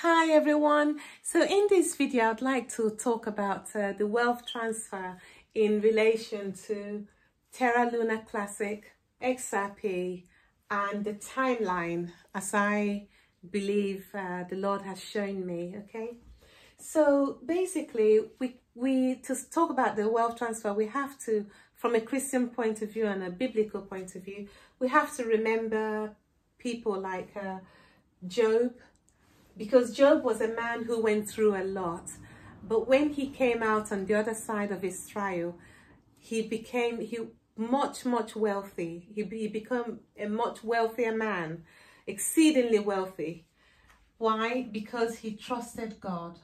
Hi everyone. So in this video I'd like to talk about the wealth transfer in relation to Terra Luna Classic, XRP and the timeline as I believe the Lord has shown me. Okay, so basically we to talk about the wealth transfer, we have to, from a Christian point of view and a biblical point of view, we have to remember people like Job, because Job was a man who went through a lot, but when he came out on the other side of his trial, he became much wealthy. He became a much wealthier man, exceedingly wealthy. Why? Because he trusted God.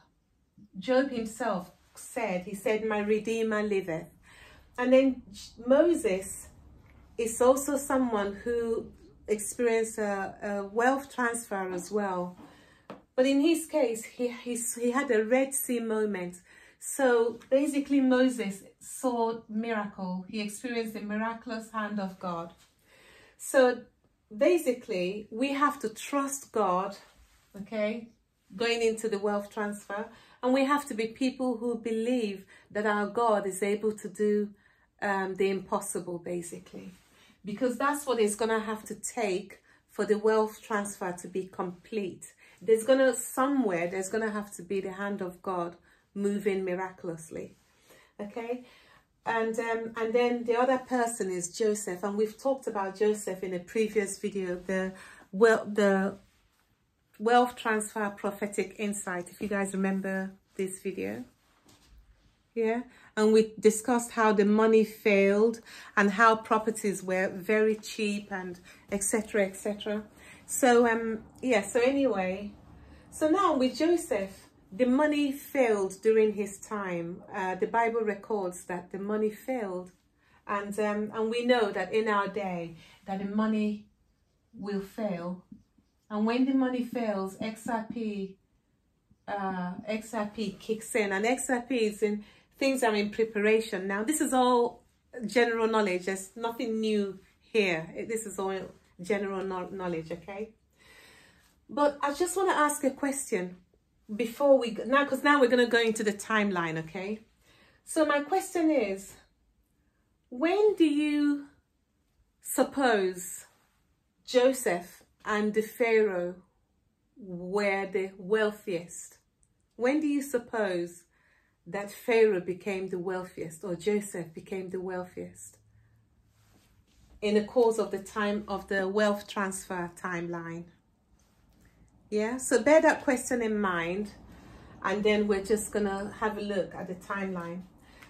Job himself said, he said, "My Redeemer liveth." And then Moses is also someone who experienced a wealth transfer as well. But in his case, he had a Red Sea moment. So basically Moses saw miracle. He experienced the miraculous hand of God. So basically we have to trust God, okay, going into the wealth transfer. And we have to be people who believe that our God is able to do the impossible, basically. Because that's what it's going to have to take for the wealth transfer to be complete. There's going to have to be the hand of God moving miraculously. Okay, and then the other person is Joseph, and we've talked about Joseph in a previous video, the wealth transfer prophetic insight, if you guys remember this video. Yeah, and we discussed how the money failed and how properties were very cheap and etc, etc. So yeah, so anyway, so now with Joseph, the money failed during his time. The Bible records that the money failed, and we know that in our day that the money will fail. And when the money fails, XRP kicks in, and XRP is in, things are in preparation now. This is all general knowledge. There's nothing new here. This is all general knowledge, okay? But I just want to ask a question before we go, because now we're going to go into the timeline, okay? So my question is, when do you suppose Joseph and the Pharaoh were the wealthiest? When do you suppose that Pharaoh became the wealthiest, or Joseph became the wealthiest in the course of the time of the wealth transfer timeline? Yeah, so bear that question in mind, and then we're just gonna have a look at the timeline.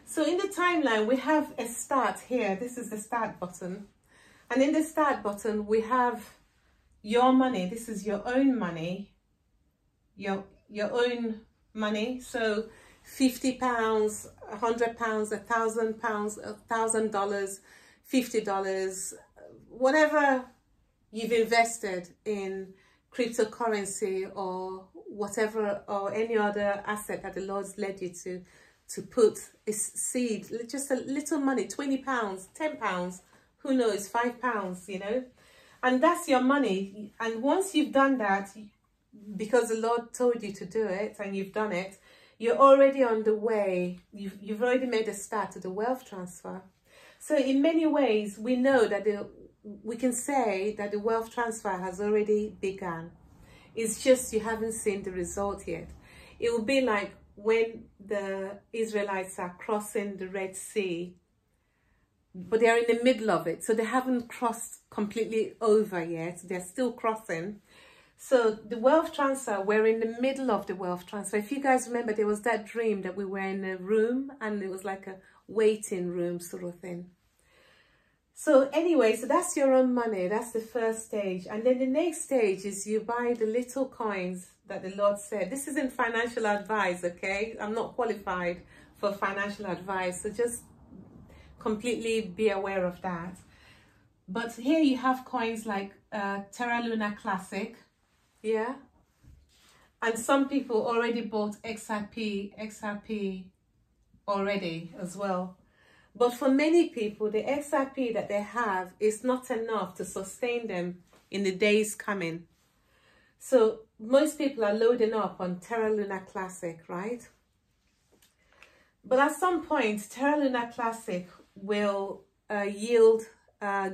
So in the timeline, we have a start here. This is the start button, and in the start button we have your money. This is your own money, your own money. So £50, £100, £1,000, $1,000, $50, whatever you've invested in cryptocurrency or whatever, or any other asset that the Lord's led you to put a seed, just a little money, £20, £10, who knows, £5, you know, and that's your money. And once you've done that, because the Lord told you to do it and you've done it, you're already on the way. You've already made a start to the wealth transfer. So in many ways, we know that we can say that the wealth transfer has already begun. It's just you haven't seen the result yet. It will be like when the Israelites are crossing the Red Sea, but they're in the middle of it. So they haven't crossed completely over yet. They're still crossing. So the wealth transfer, we're in the middle of the wealth transfer. If you guys remember, there was that dream that we were in a room and it was like a waiting room sort of thing. So anyway, so that's your own money. That's the first stage. And then the next stage is you buy the little coins that the Lord said. This isn't financial advice, okay? I'm not qualified for financial advice. So just completely be aware of that. But here you have coins like Terra Luna Classic. Yeah, and some people already bought XRP already as well. But for many people, the XRP that they have is not enough to sustain them in the days coming. So most people are loading up on Terra Luna Classic, right? But at some point, Terra Luna Classic will yield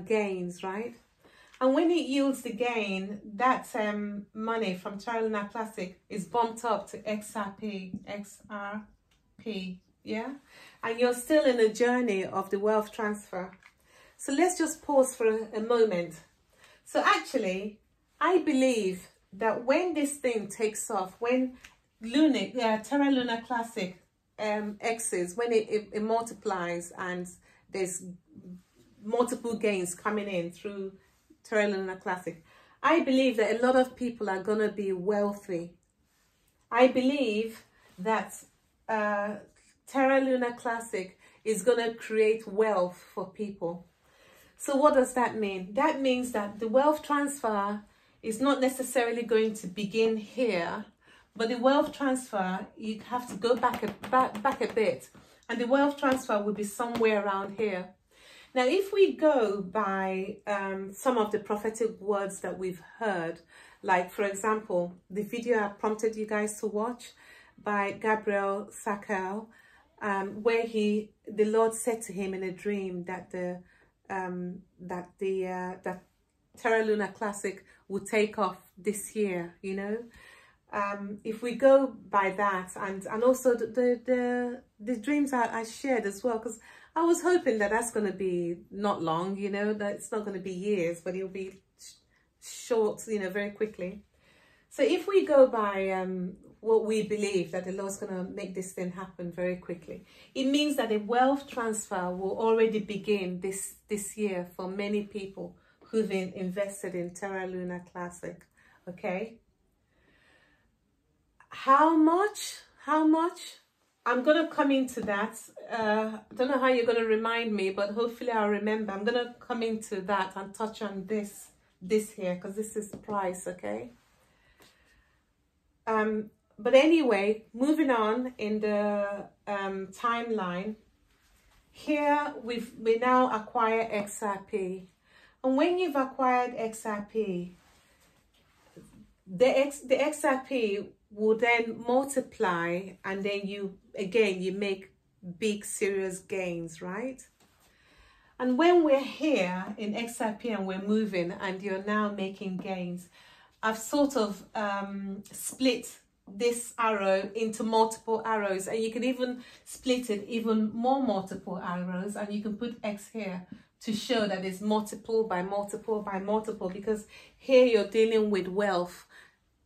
gains, right? And when it yields the gain, that money from Terra Luna Classic is bumped up to XRP, yeah? And you're still in a journey of the wealth transfer. So let's just pause for a moment. So actually, I believe that when this thing takes off, when Terra Luna Classic X's, when it multiplies and there's multiple gains coming in through Terra Luna Classic, I believe that a lot of people are going to be wealthy. I believe that Terra Luna Classic is going to create wealth for people. So what does that mean? That means that the wealth transfer is not necessarily going to begin here, but the wealth transfer, you have to go back a bit, and the wealth transfer will be somewhere around here. Now, if we go by some of the prophetic words that we've heard, like, for example, the video I prompted you guys to watch by Gabriel Sakel, where the Lord said to him in a dream that that Terra Luna Classic will take off this year, you know. If we go by that, and also the dreams I shared as well, because I was hoping that that's going to be not long, you know, that it's not going to be years, but it'll be short, you know, very quickly. So if we go by what we believe, that the Lord's going to make this thing happen very quickly, it means that a wealth transfer will already begin this year for many people who've been invested in Terra Luna Classic, okay? How much? I'm going to come into that. I don't know how you're going to remind me, but hopefully I'll remember. I'm going to come into that and touch on this here, because this is price, okay? But anyway, moving on in the timeline, here we now acquire XRP. And when you've acquired XRP, the XRP will then multiply, and then you make big serious gains, right? And when we're here in XRP and we're moving and you're now making gains, I've sort of split this arrow into multiple arrows, and you can even split it even more multiple arrows, and you can put X here to show that it's multiple by multiple by multiple, because here you're dealing with wealth,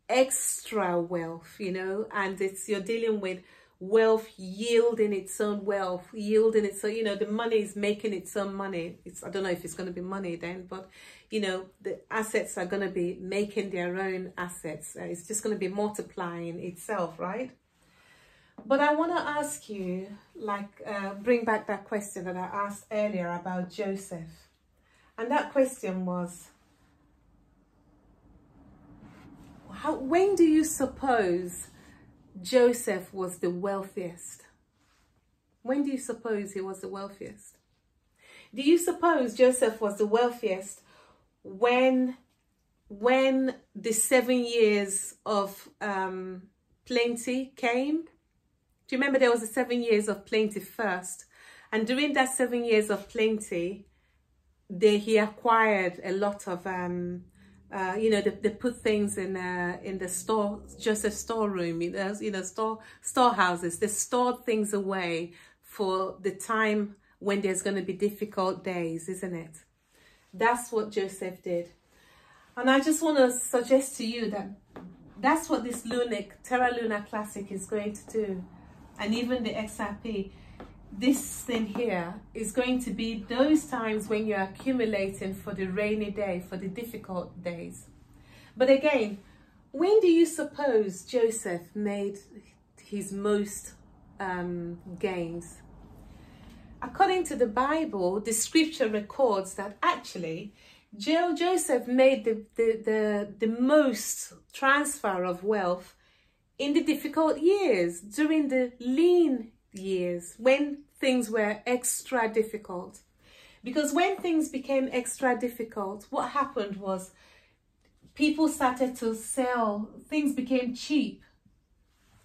extra wealth, you know, and you're dealing with wealth yielding its own wealth, yielding its own, you know, the money is making its own money. I don't know if it's going to be money then, but you know, the assets are going to be making their own assets. It's just going to be multiplying itself, right? But I want to ask you, like, bring back that question that I asked earlier about Joseph. And that question was, when do you suppose Joseph was the wealthiest? When do you suppose he was the wealthiest? Do you suppose Joseph was the wealthiest when the 7 years of plenty came? Do you remember there was 7 years of plenty first? And during that 7 years of plenty, he acquired a lot of you know, they put things in the store, Joseph's storeroom, you know, storehouses. They stored things away for the time when there's going to be difficult days, isn't it? That's what Joseph did. And I just want to suggest to you that that's what this Terra Luna Classic is going to do. And even the XRP, this thing here is going to be those times when you're accumulating for the rainy day, for the difficult days. But again, when do you suppose Joseph made his most gains? According to the Bible, the scripture records that actually Joseph made the most transfer of wealth in the difficult years, during the lean years, when things were extra difficult. Because when things became extra difficult, what happened was people started to sell, things became cheap.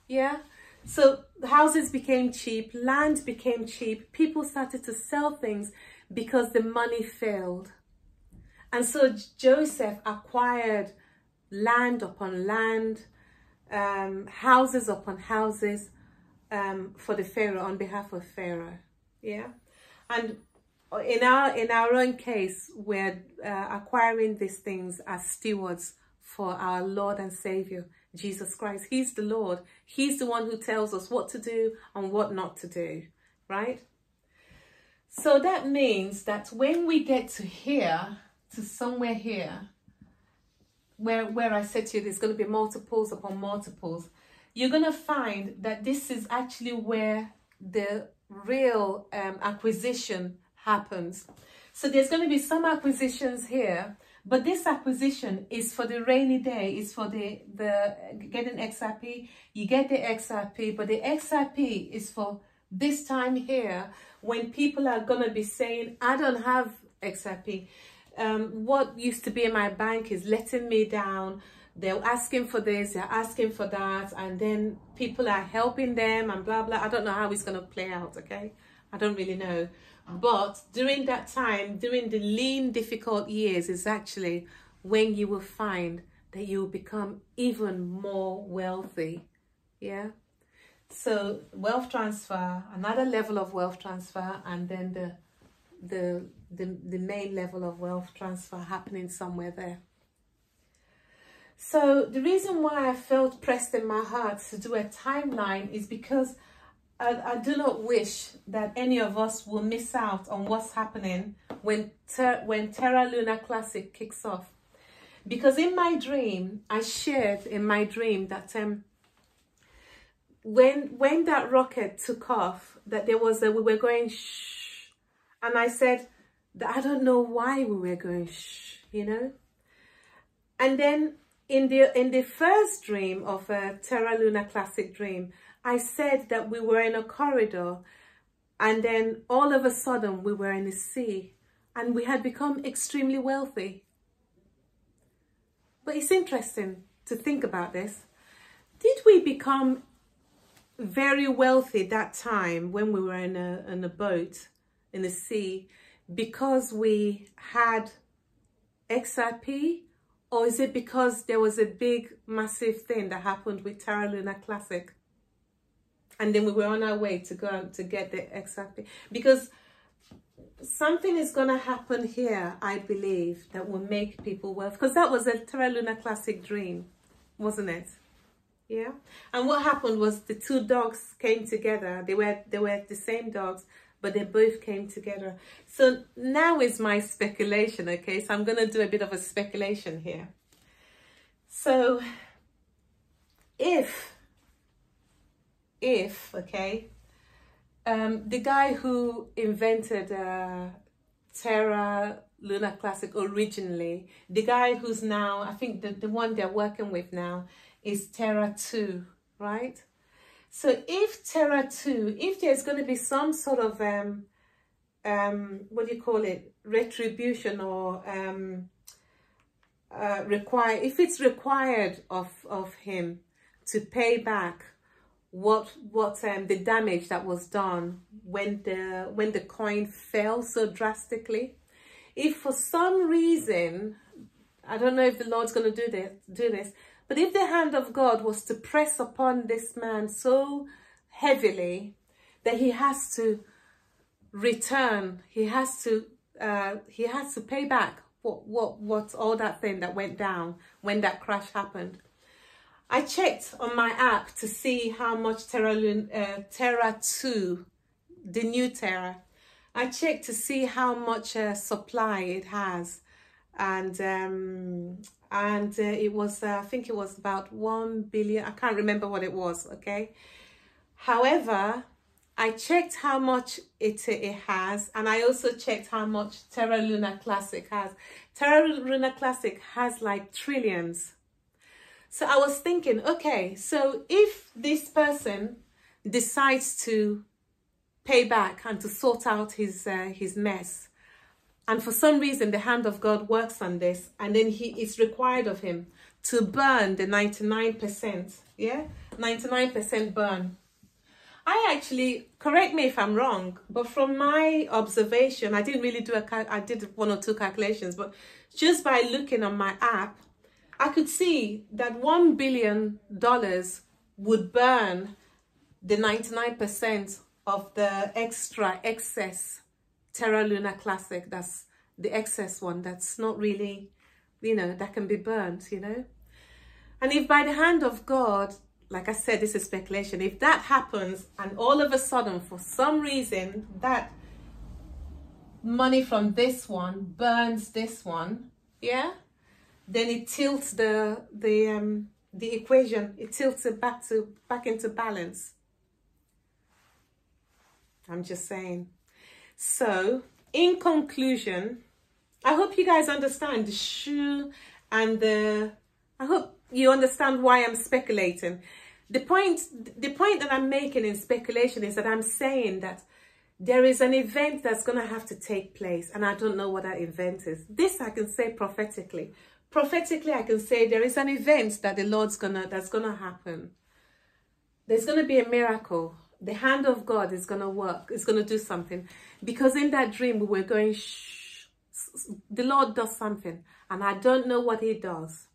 Yeah, so houses became cheap, land became cheap, people started to sell things because the money failed. And so Joseph acquired land upon land, houses upon houses, for the Pharaoh, on behalf of Pharaoh. Yeah, and in our own case, we're acquiring these things as stewards for our Lord and Savior Jesus Christ. He's the Lord. He's the one who tells us what to do and what not to do, right? So that means that when we get to here, to somewhere here, where I said to you there's going to be multiples upon multiples, you're going to find that this is actually where the real acquisition happens. So there's going to be some acquisitions here, but this acquisition is for the rainy day, is for the getting XRP. You get the XRP, but the XRP is for this time here when people are going to be saying, I don't have XRP. What used to be in my bank is letting me down. They're asking for this, they're asking for that, and then people are helping them and blah, blah. I don't know how it's going to play out, okay? I don't really know. But during that time, during the lean, difficult years, is actually when you will find that you will become even more wealthy, yeah? So wealth transfer, another level of wealth transfer, and then the main level of wealth transfer happening somewhere there. So the reason why I felt pressed in my heart to do a timeline is because I do not wish that any of us will miss out on what's happening when Terra Luna Classic kicks off. Because in my dream, I shared in my dream that when that rocket took off, that there was we were going shh, and I said that I don't know why we were going shh, you know. And then in the first dream of Terra Luna Classic dream, I said that we were in a corridor, and then all of a sudden we were in the sea, and we had become extremely wealthy. But it's interesting to think about this. Did we become very wealthy that time when we were in a boat in the sea because we had XRP? Or is it because there was a big, massive thing that happened with Terra Luna Classic? And then we were on our way to go to get the XRP. Because something is going to happen here, I believe, that will make people wealthy. Because that was a Terra Luna Classic dream, wasn't it? Yeah. And what happened was the two dogs came together. They were the same dogs, but they both came together. So now is my speculation, okay? So I'm going to do a bit of a speculation here. So if okay, the guy who invented Terra Luna Classic originally, the guy who's now, I think the one they're working with now is Terra 2, right? So if Terra 2, if there's going to be some sort of, what do you call it, retribution or if it's required of him to pay back what the damage that was done when the coin fell so drastically, if for some reason, I don't know if the Lord's going to do this, but if the hand of God was to press upon this man so heavily that he has to return, he has to pay back what all that thing that went down when that crash happened. I checked on my app to see how much Terra 2, the new Terra, I checked to see how much supply it has, and it was I think it was about 1 billion. I can't remember what it was, okay? However, I checked how much it has, and I also checked how much Terra Luna Classic has. Terra Luna Classic has like trillions. So I was thinking, okay, so if this person decides to pay back and to sort out his mess, And for some reason, the hand of God works on this. And then it's required of him to burn the 99%. Yeah, 99% burn. I actually, correct me if I'm wrong, but from my observation, I didn't really do I did 1 or 2 calculations, but just by looking on my app, I could see that $1 billion would burn the 99% of the excess Terra Luna Classic. That's the excess one. That's not really, you know, that can be burnt, you know. And if by the hand of God, like I said, this is speculation, if that happens and all of a sudden, for some reason, that money from this one burns this one, yeah, then it tilts the equation, it tilts it back into balance. I'm just saying. So, in conclusion, I hope you guys understand the shoe and I hope you understand why I'm speculating. The point that I'm making in speculation is that I'm saying that there is an event that's going to have to take place, and I don't know what that event is. This I can say prophetically. Prophetically, I can say there is an event that the Lord's that's gonna happen. There's gonna be a miracle. The hand of God is gonna work. It's gonna do something, because in that dream we were going, shh, the Lord does something, and I don't know what he does.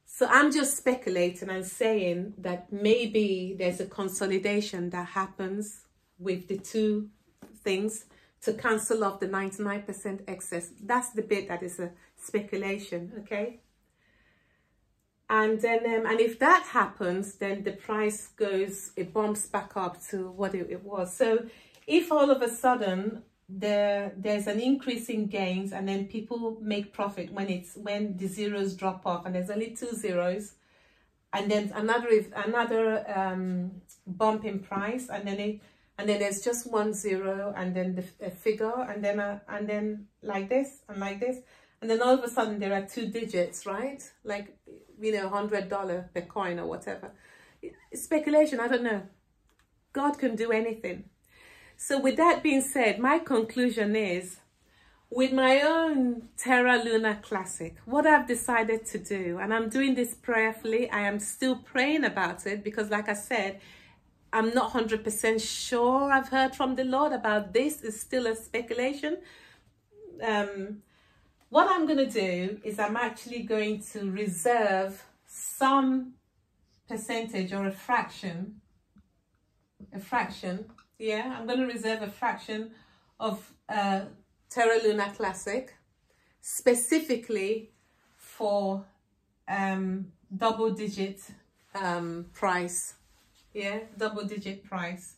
So I'm just speculating and saying that maybe there's a consolidation that happens with the two things to cancel off the 99% excess. That's the bit that is a speculation, okay? And then, and if that happens, then the price goes, it bumps back up to what it was. So if all of a sudden there's an increase in gains, and then people make profit when the zeros drop off, and there's only 2 zeros, and then another bump in price, and then there's just 1 zero, and then a figure, and then like this and like this, and then all of a sudden there are 2 digits, right? Like, you know, $100 per coin or whatever. Speculation, I don't know. God can do anything. So with that being said, my conclusion is, with my own Terra Luna Classic, what I've decided to do, and I'm doing this prayerfully, I am still praying about it, because like I said, I'm not 100% sure I've heard from the Lord about this. It's still a speculation. What I'm going to do is I'm actually going to reserve some percentage or a fraction, yeah, I'm going to reserve a fraction of Terra Luna Classic, specifically for double-digit price. Yeah, double-digit price.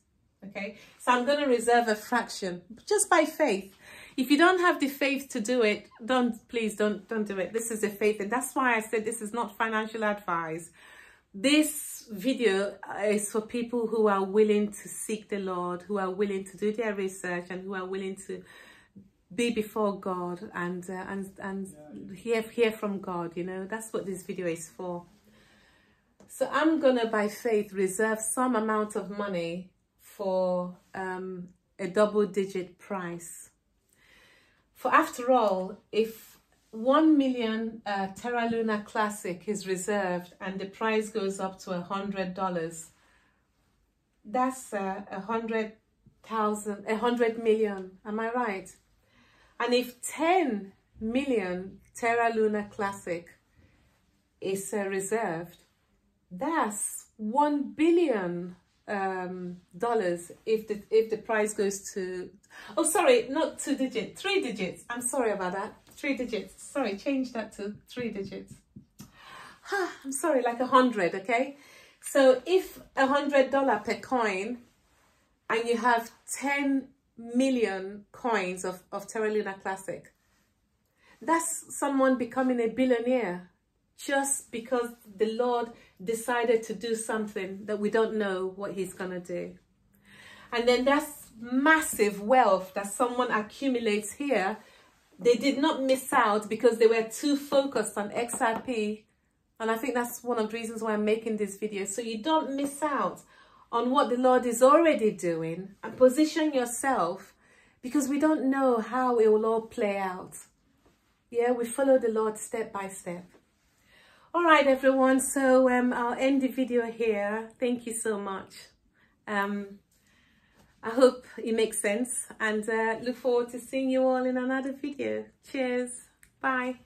Okay, so I'm going to reserve a fraction just by faith. If you don't have the faith to do it, please don't do it. This is a faith, and that's why I said this is not financial advice. This video is for people who are willing to seek the Lord, who are willing to do their research, and who are willing to be before God and hear from God. You know, that's what this video is for. So I'm gonna, by faith, reserve some amount of money for a double-digit price. For after all, if 1 million Terra Luna Classic is reserved and the price goes up to $100, that's 100 million. Am I right? And if 10 million Terra Luna Classic is reserved, that's $1 billion if the price goes to, oh sorry, not 2 digits, 3 digits. I'm sorry about that. 3 digits. Sorry, change that to 3 digits. I'm sorry, like 100. Okay, so if $100 per coin, and you have 10 million coins of Terra Luna Classic, that's someone becoming a billionaire, just because the Lord decided to do something that we don't know what he's gonna do. And then that's massive wealth that someone accumulates here. They did not miss out because they were too focused on XRP. And I think that's one of the reasons why I'm making this video. So you don't miss out on what the Lord is already doing, and position yourself, because we don't know how it will all play out. Yeah, we follow the Lord step by step. All right, everyone. So I'll end the video here. Thank you so much. I hope it makes sense, and look forward to seeing you all in another video. Cheers. Bye.